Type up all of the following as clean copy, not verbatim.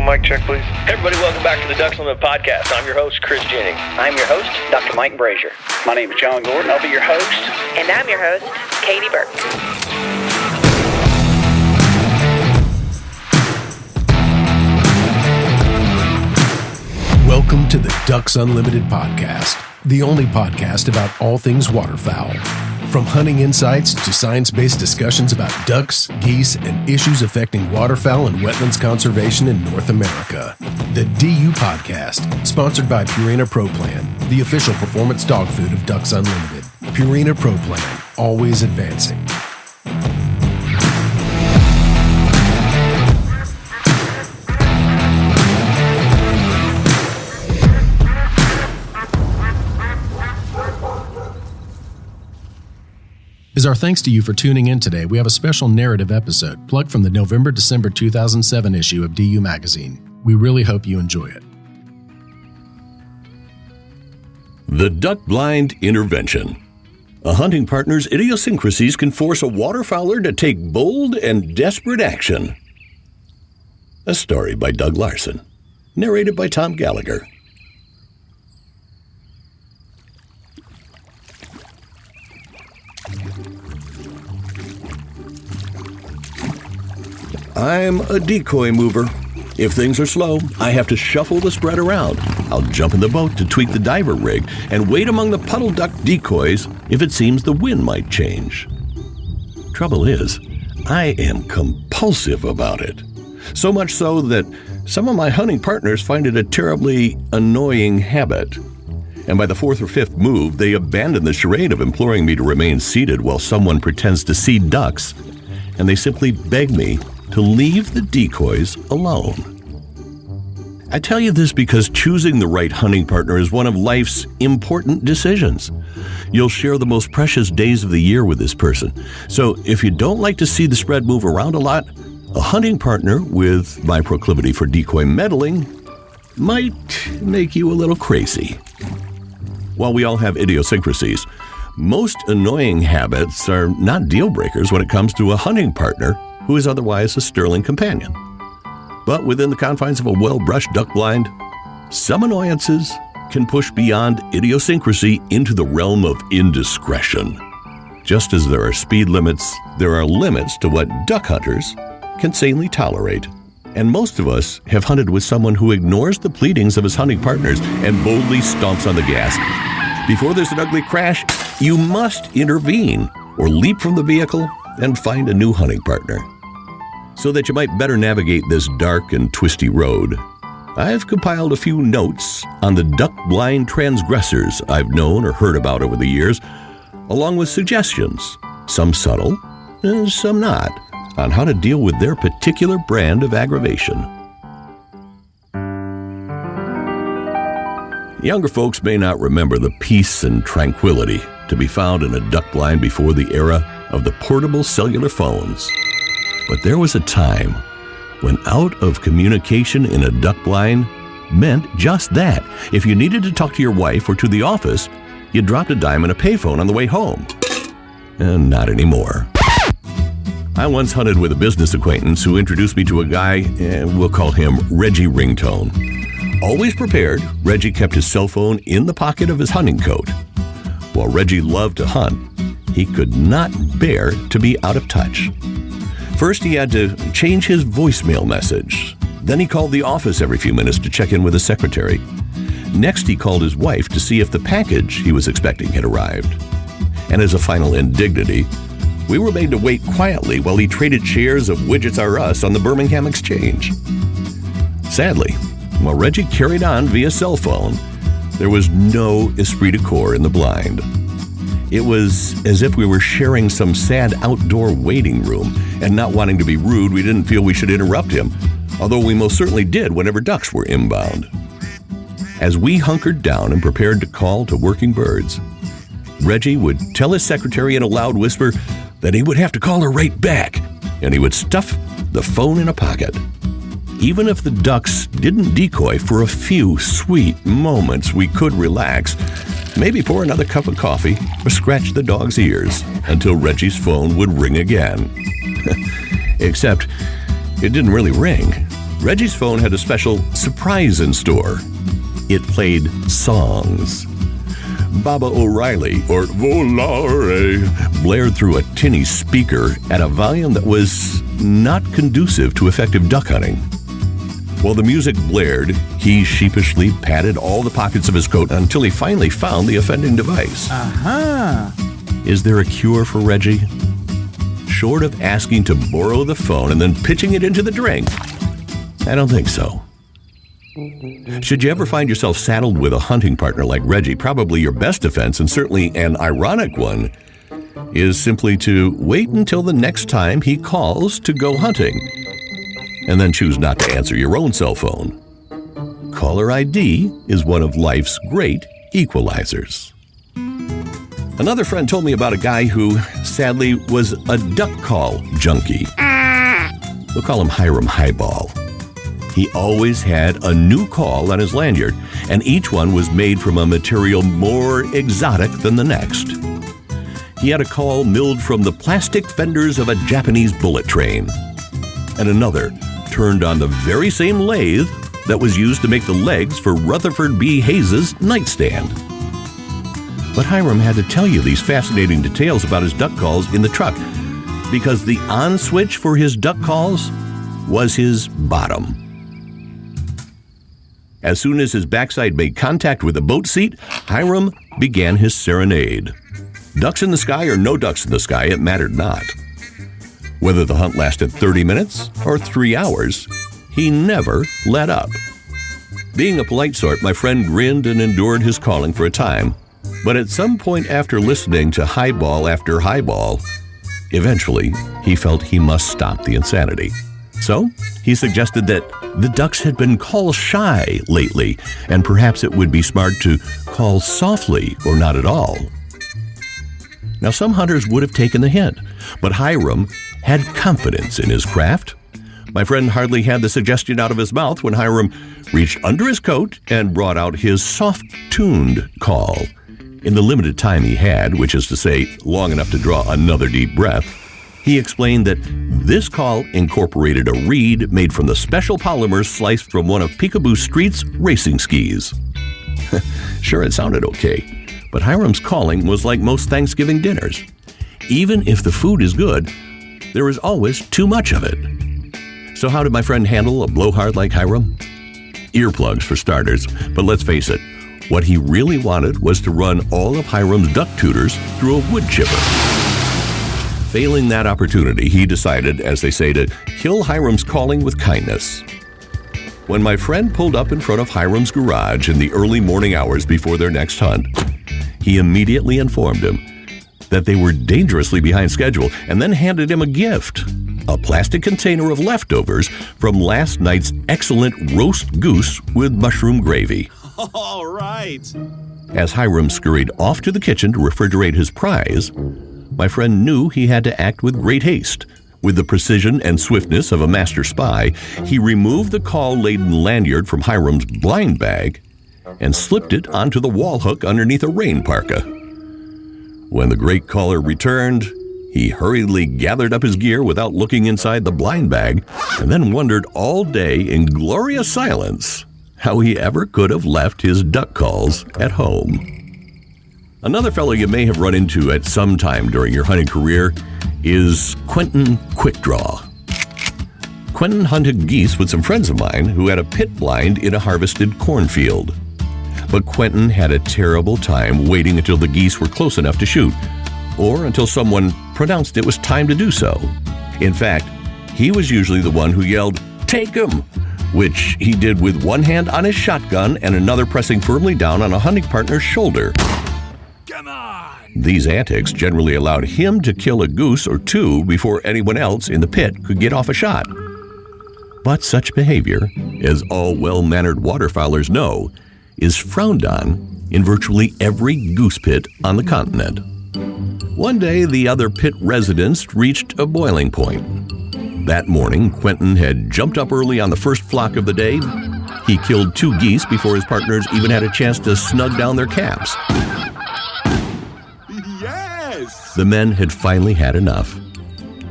mic check, please. Hey everybody, welcome back to the Ducks Unlimited podcast. I'm your host, Chris Jennings. I'm your host, Dr. Mike Brazier. My name is John Gordon. I'll be your host. And I'm your host, Katie Burke. Welcome to the Ducks Unlimited podcast, the only podcast about all things waterfowl. From hunting insights to science-based discussions about ducks, geese, and issues affecting waterfowl and wetlands conservation in North America. The DU Podcast, sponsored by Purina Pro Plan, the official performance dog food of Ducks Unlimited. Purina Pro Plan, always advancing. As our thanks to you for tuning in today, we have a special narrative episode plucked from the November-December 2007 issue of DU Magazine. We really hope you enjoy it. The Duck Blind Intervention. A hunting partner's idiosyncrasies can force a waterfowler to take bold and desperate action. A story by Doug Larson. Narrated by Tom Gallagher. I'm a decoy mover. If things are slow, I have to shuffle the spread around. I'll jump in the boat to tweak the diver rig and wait among the puddle duck decoys if it seems the wind might change. Trouble is, I am compulsive about it. So much so that some of my hunting partners find it a terribly annoying habit. And by the fourth or fifth move, they abandon the charade of imploring me to remain seated while someone pretends to see ducks, and they simply beg me to leave the decoys alone. I tell you this because choosing the right hunting partner is one of life's important decisions. You'll share the most precious days of the year with this person. So if you don't like to see the spread move around a lot, a hunting partner with my proclivity for decoy meddling might make you a little crazy. While we all have idiosyncrasies, most annoying habits are not deal breakers when it comes to a hunting partner who is otherwise a sterling companion. But within the confines of a well-brushed duck blind, some annoyances can push beyond idiosyncrasy into the realm of indiscretion. Just as there are speed limits, there are limits to what duck hunters can sanely tolerate. And most of us have hunted with someone who ignores the pleadings of his hunting partners and boldly stomps on the gas. Before there's an ugly crash, you must intervene or leap from the vehicle and find a new hunting partner. So that you might better navigate this dark and twisty road, I've compiled a few notes on the duck blind transgressors I've known or heard about over the years, along with suggestions, some subtle and some not, on how to deal with their particular brand of aggravation. Younger folks may not remember the peace and tranquility to be found in a duck blind before the era of the portable cellular phones. But there was a time when out of communication in a duck blind meant just that. If you needed to talk to your wife or to the office, you dropped a dime in a payphone on the way home. And not anymore. I once hunted with a business acquaintance who introduced me to a guy, we'll call him Reggie Ringtone. Always prepared, Reggie kept his cell phone in the pocket of his hunting coat. While Reggie loved to hunt, he could not bear to be out of touch. First, he had to change his voicemail message. Then he called the office every few minutes to check in with his secretary. Next, he called his wife to see if the package he was expecting had arrived. And as a final indignity, we were made to wait quietly while he traded shares of Widgets R Us on the Birmingham Exchange. Sadly, while Reggie carried on via cell phone, there was no esprit de corps in the blind. It was as if we were sharing some sad outdoor waiting room, and not wanting to be rude, we didn't feel we should interrupt him, although we most certainly did whenever ducks were inbound. As we hunkered down and prepared to call to working birds, Reggie would tell his secretary in a loud whisper that he would have to call her right back, and he would stuff the phone in a pocket. Even if the ducks didn't decoy for a few sweet moments, we could relax, maybe pour another cup of coffee, or scratch the dog's ears until Reggie's phone would ring again. Except it didn't really ring. Reggie's phone had a special surprise in store. It played songs. Baba O'Reilly, or Volare, blared through a tinny speaker at a volume that was not conducive to effective duck hunting. While the music blared, he sheepishly patted all the pockets of his coat until he finally found the offending device. Is there a cure for Reggie? Short of asking to borrow the phone and then pitching it into the drink, I don't think so. Should you ever find yourself saddled with a hunting partner like Reggie, probably your best defense, and certainly an ironic one, is simply to wait until the next time he calls to go hunting, and then choose not to answer your own cell phone. Caller ID is one of life's great equalizers. Another friend told me about a guy who, sadly, was a duck call junkie. We'll call him Hiram Highball. He always had a new call on his lanyard, and each one was made from a material more exotic than the next. He had a call milled from the plastic fenders of a Japanese bullet train, and another turned on the very same lathe that was used to make the legs for Rutherford B. Hayes' nightstand. But Hiram had to tell you these fascinating details about his duck calls in the truck, because the on switch for his duck calls was his bottom. As soon as his backside made contact with the boat seat, Hiram began his serenade. Ducks in the sky or no ducks in the sky, it mattered not. Whether the hunt lasted 30 minutes or 3 hours, he never let up. Being a polite sort, my friend grinned and endured his calling for a time. But at some point after listening to highball after highball, eventually he felt he must stop the insanity. So he suggested that the ducks had been call shy lately, and perhaps it would be smart to call softly or not at all. Now, some hunters would have taken the hint, but Hiram had confidence in his craft. My friend hardly had the suggestion out of his mouth when Hiram reached under his coat and brought out his soft-tuned call. In the limited time he had, which is to say, long enough to draw another deep breath, he explained that this call incorporated a reed made from the special polymers sliced from one of Peekaboo Street's racing skis. Sure, it sounded okay, but Hiram's calling was like most Thanksgiving dinners. Even if the food is good, there is always too much of it. So how did my friend handle a blowhard like Hiram? Earplugs for starters, but let's face it, what he really wanted was to run all of Hiram's duck tutors through a wood chipper. Failing that opportunity, he decided, as they say, to kill Hiram's calling with kindness. When my friend pulled up in front of Hiram's garage in the early morning hours before their next hunt, he immediately informed him that they were dangerously behind schedule and then handed him a gift, a plastic container of leftovers from last night's excellent roast goose with mushroom gravy. All right. As Hiram scurried off to the kitchen to refrigerate his prize, my friend knew he had to act with great haste. With the precision and swiftness of a master spy, he removed the call-laden lanyard from Hiram's blind bag and slipped it onto the wall hook underneath a rain parka. When the great caller returned, he hurriedly gathered up his gear without looking inside the blind bag and then wondered all day in glorious silence how he ever could have left his duck calls at home. Another fellow you may have run into at some time during your hunting career is Quentin Quickdraw. Quentin hunted geese with some friends of mine who had a pit blind in a harvested cornfield. But Quentin had a terrible time waiting until the geese were close enough to shoot, or until someone pronounced it was time to do so. In fact, he was usually the one who yelled, "Take 'em!" which he did with one hand on his shotgun and another pressing firmly down on a hunting partner's shoulder. Come on! These antics generally allowed him to kill a goose or two before anyone else in the pit could get off a shot. But such behavior, as all well-mannered waterfowlers know, is frowned on in virtually every goose pit on the continent. One day, the other pit residents reached a boiling point. That morning, Quentin had jumped up early on the first flock of the day. He killed 2 geese before his partners even had a chance to snug down their caps. Yes! The men had finally had enough.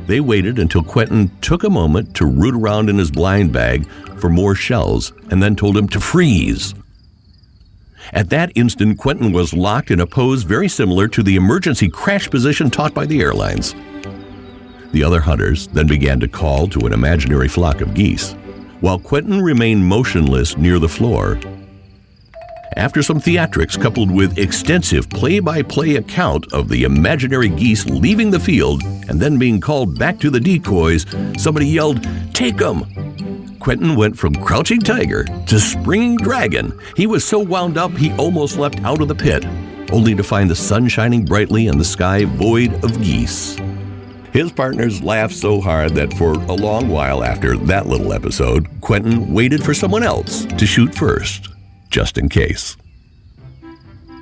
They waited until Quentin took a moment to root around in his blind bag for more shells and then told him to freeze. At that instant, Quentin was locked in a pose very similar to the emergency crash position taught by the airlines. The other hunters then began to call to an imaginary flock of geese, while Quentin remained motionless near the floor. After some theatrics coupled with extensive play-by-play account of the imaginary geese leaving the field and then being called back to the decoys, somebody yelled, "Take 'em!" Quentin went from crouching tiger to springing dragon. He was so wound up he almost leapt out of the pit, only to find the sun shining brightly and the sky void of geese. His partners laughed so hard that for a long while after that little episode, Quentin waited for someone else to shoot first, just in case.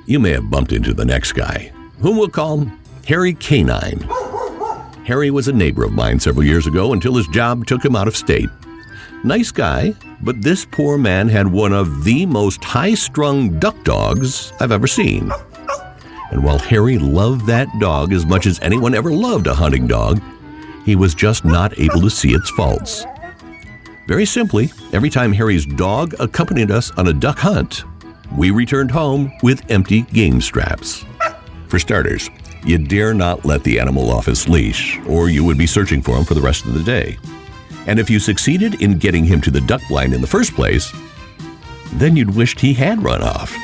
You may have bumped into the next guy, whom we'll call Harry Canine. Harry was a neighbor of mine several years ago until his job took him out of state. Nice guy, but this poor man had one of the most high-strung duck dogs I've ever seen. And while Harry loved that dog as much as anyone ever loved a hunting dog, he was just not able to see its faults. Very simply, every time Harry's dog accompanied us on a duck hunt, we returned home with empty game straps. For starters, you dare not let the animal off his leash, or you would be searching for him for the rest of the day. And if you succeeded in getting him to the duck blind in the first place, then you'd wished he had run off.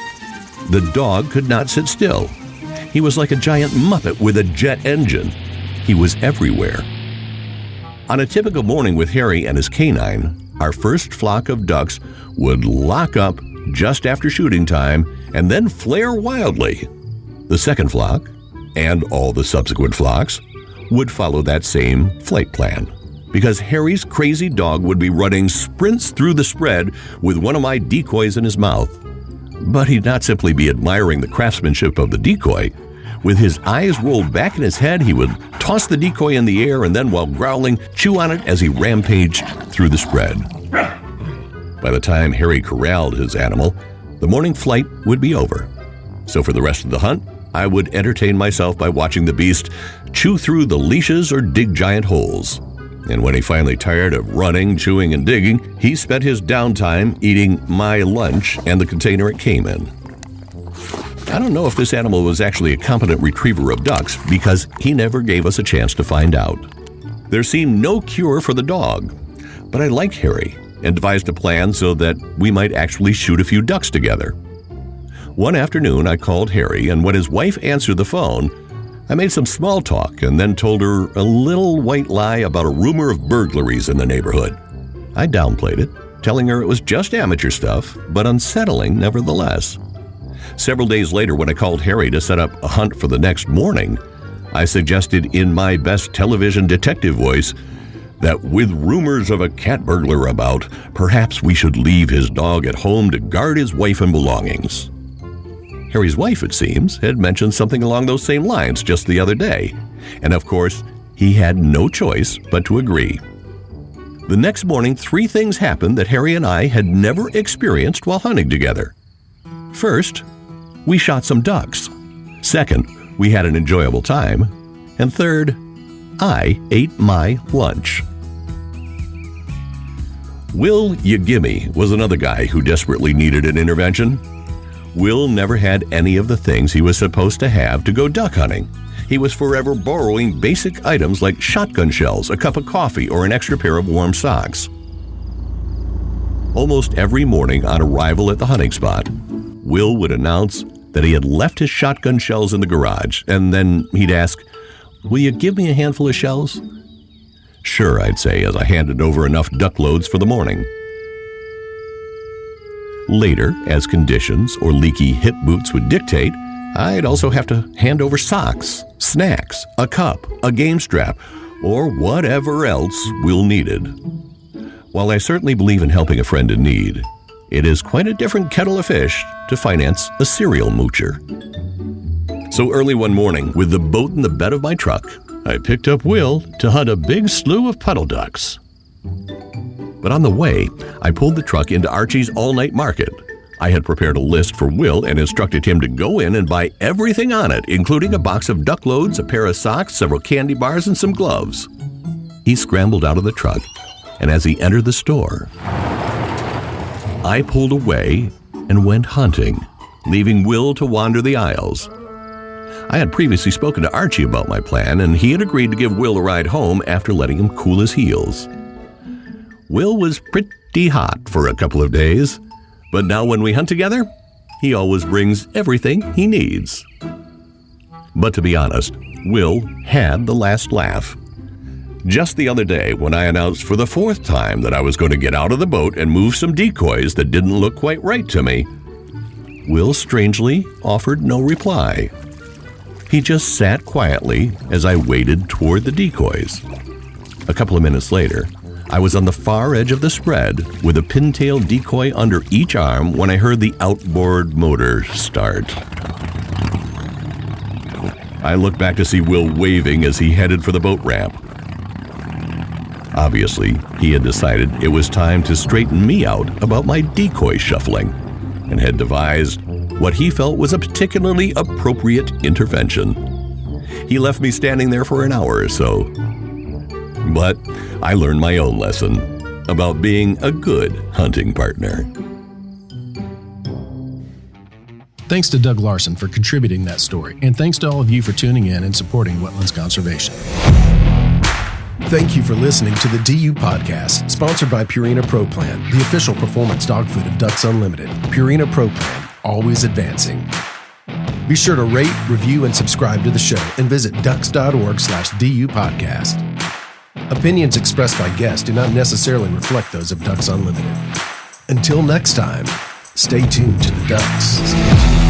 The dog could not sit still. He was like a giant Muppet with a jet engine. He was everywhere. On a typical morning with Harry and his canine, our first flock of ducks would lock up just after shooting time and then flare wildly. The second flock, and all the subsequent flocks, would follow that same flight plan, because Harry's crazy dog would be running sprints through the spread with one of my decoys in his mouth. But he'd not simply be admiring the craftsmanship of the decoy. With his eyes rolled back in his head, he would toss the decoy in the air and then, while growling, chew on it as he rampaged through the spread. By the time Harry corralled his animal, the morning flight would be over. So for the rest of the hunt, I would entertain myself by watching the beast chew through the leashes or dig giant holes. And when he finally tired of running, chewing, and digging, he spent his downtime eating my lunch and the container it came in. I don't know if this animal was actually a competent retriever of ducks, because he never gave us a chance to find out. There seemed no cure for the dog, but I liked Harry and devised a plan so that we might actually shoot a few ducks together. One afternoon, I called Harry, and when his wife answered the phone, I made some small talk and then told her a little white lie about a rumor of burglaries in the neighborhood. I downplayed it, telling her it was just amateur stuff, but unsettling nevertheless. Several days later, when I called Harry to set up a hunt for the next morning, I suggested in my best television detective voice that with rumors of a cat burglar about, perhaps we should leave his dog at home to guard his wife and belongings. Harry's wife, it seems, had mentioned something along those same lines just the other day, and of course, he had no choice but to agree. The next morning, 3 things happened that Harry and I had never experienced while hunting together. First, we shot some ducks. Second, we had an enjoyable time. And third, I ate my lunch. Will You Gimme was another guy who desperately needed an intervention. Will never had any of the things he was supposed to have to go duck hunting. He was forever borrowing basic items like shotgun shells, a cup of coffee, or an extra pair of warm socks. Almost every morning on arrival at the hunting spot, Will would announce that he had left his shotgun shells in the garage, and then he'd ask, "Will you give me a handful of shells?" "Sure," I'd say, as I handed over enough duck loads for the morning. Later, as conditions or leaky hip boots would dictate, I'd also have to hand over socks, snacks, a cup, a game strap, or whatever else Will needed. While I certainly believe in helping a friend in need, it is quite a different kettle of fish to finance a serial moocher. So early one morning, with the boat in the bed of my truck, I picked up Will to hunt a big slew of puddle ducks. But on the way, I pulled the truck into Archie's all-night market. I had prepared a list for Will and instructed him to go in and buy everything on it, including a box of duck loads, a pair of socks, several candy bars, and some gloves. he scrambled out of the truck, and as he entered the store, I pulled away and went hunting, leaving Will to wander the aisles. I had previously spoken to Archie about my plan, and he had agreed to give Will a ride home after letting him cool his heels. Will was pretty hot for a couple of days, but now when we hunt together, he always brings everything he needs. But to be honest, Will had the last laugh. Just the other day, when I announced for the 4th time that I was going to get out of the boat and move some decoys that didn't look quite right to me, Will strangely offered no reply. He just sat quietly as I waded toward the decoys. A couple of minutes later, I was on the far edge of the spread with a pintail decoy under each arm when I heard the outboard motor start. I looked back to see Will waving as he headed for the boat ramp. Obviously, he had decided it was time to straighten me out about my decoy shuffling and had devised what he felt was a particularly appropriate intervention. He left me standing there for an hour or so. But I learned my own lesson about being a good hunting partner. Thanks to Doug Larson for contributing that story, and thanks to all of you for tuning in and supporting wetlands conservation. Thank you for listening to the DU Podcast, sponsored by Purina Pro Plan, the official performance dog food of Ducks Unlimited. Purina Pro Plan, always advancing. Be sure to rate, review, and subscribe to the show, and visit ducks.org/DU Podcast. Opinions expressed by guests do not necessarily reflect those of Ducks Unlimited. Until next time, stay tuned to the Ducks.